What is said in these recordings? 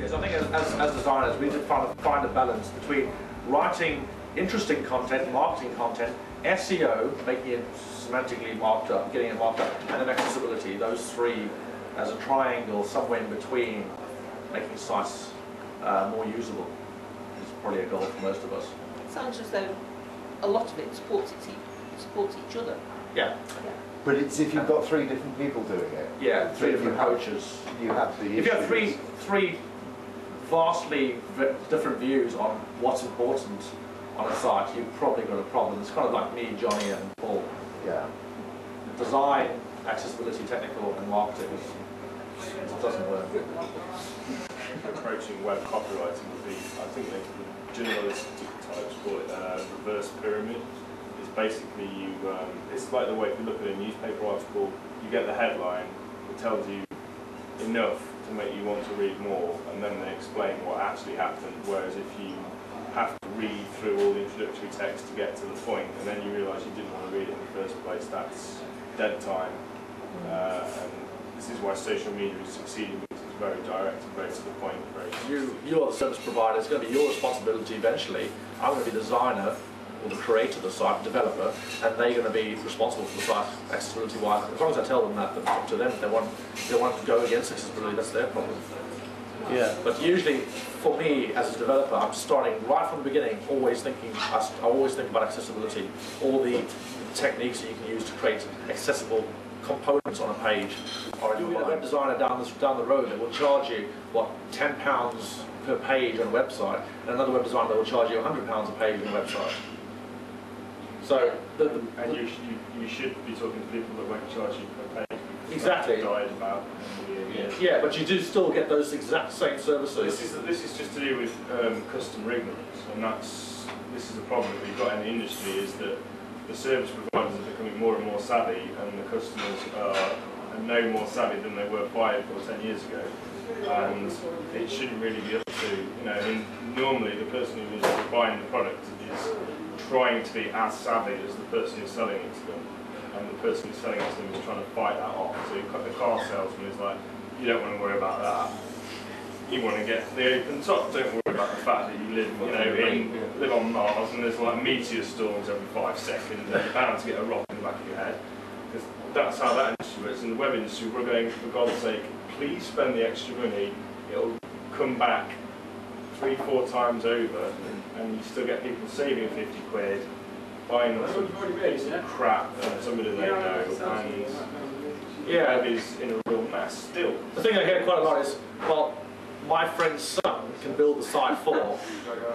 Yes, I think as designers, we need to find a balance between writing interesting content, marketing content, SEO, making it semantically marked up, getting it marked up, and then accessibility. Those three as a triangle somewhere in between, making sites more usable is probably a goal for most of us. It sounds as though a lot of it supports each other. Yeah. But it's if you've got three different people doing it. Yeah, three different approaches. You have the If you have three vastly different views on what's important on a site, you've probably got a problem. It's kind of like me, Johnny, and Paul. Yeah. Design, accessibility, technical, and marketing. It doesn't work. Approaching web copywriting would be, I think the journalistic types call it reverse pyramid. It's basically it's like the way if you look at a newspaper article, you get the headline, it tells you enough to make you want to read more, and then they explain what actually happened, whereas if you have to read through all the introductory text to get to the point, and then you realise you didn't want to read it in the first place, that's dead time. And this is why social media is succeeding, because it's very direct and very to the point. You're the service provider, it's going to be your responsibility eventually. I'm going to be the designer, or the creator of the site, the developer, and they're going to be responsible for the site accessibility-wise. As long as I tell them that, it's up to them. If they want to go against accessibility, that's their problem. Yeah. But usually, for me as a developer, I'm starting right from the beginning, always thinking. I always think about accessibility, all the techniques that you can use to create accessible components on a page. Or you'll be a web designer down the road that will charge you what, £10 per page on a website, and another web designer that will charge you £100 a page on a website. So, and you should be talking to people that won't charge you per page. Exactly. Died about yeah, but you do still get those exact same services. This is just to do with customer ignorance, and this is a problem that we've got in the industry, is that the service providers are becoming more and more savvy, and the customers are no more savvy than they were 5 or 10 years ago. And it shouldn't really be up to, I mean, normally the person who is buying the product is trying to be as savvy as the person who's selling it to them, and the person who's selling it to them is trying to fight that off. So you've got the car salesman is like, you don't want to worry about that. You want to get the open top. Don't worry about the fact that you live, live on Mars and there's like meteor storms every 5 seconds, and you're bound to get a rock in the back of your head. Because that's how that industry works. In the web industry, we're going, for God's sake, please spend the extra money. It'll come back 3-4 times over, and you still get people saving 50 quid, buying some piece of crap from somebody they know, and yeah, web is in a real mess still. The thing I hear quite a lot is, well, my friend's son can build the site for.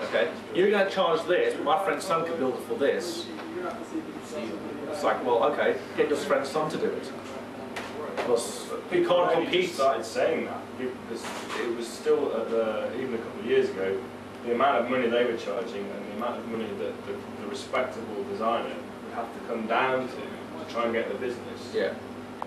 Okay, you're going to charge this, but my friend's son can build it for this. It's like, well, okay, get your friend's son to do it. Because you can't compete. Started saying that because it was still even a couple of years ago, the amount of money they were charging and the amount of money that the respectable designer would have to come down to try and get the business. Yeah.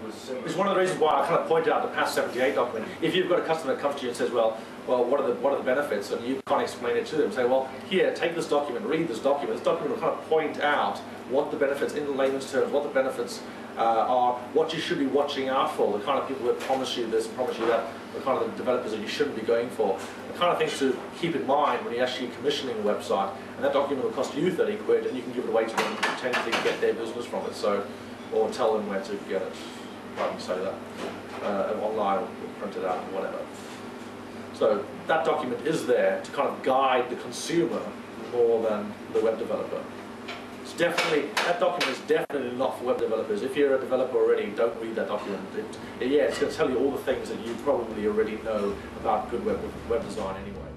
Was similar. It's one of the reasons why I kind of pointed out the past 78 document. If you've got a customer that comes to you and says, well, what are the benefits, and you can't explain it to them, say, well, here, take this document, read this document. This document will kind of point out what the benefits, in layman's terms, what the benefits are, what you should be watching out for, the kind of people that promise you this, promise you that, the kind of the developers that you shouldn't be going for, the kind of things to keep in mind when you're actually commissioning a website. And that document will cost you 30 quid, and you can give it away to them and potentially get their business from it. So, or tell them where to get it. I can say that online or print it out or whatever. So that document is there to kind of guide the consumer more than the web developer. It's definitely, that document is definitely not for web developers. If you're a developer already, don't read that document. Yeah, it's going to tell you all the things that you probably already know about good web design anyway.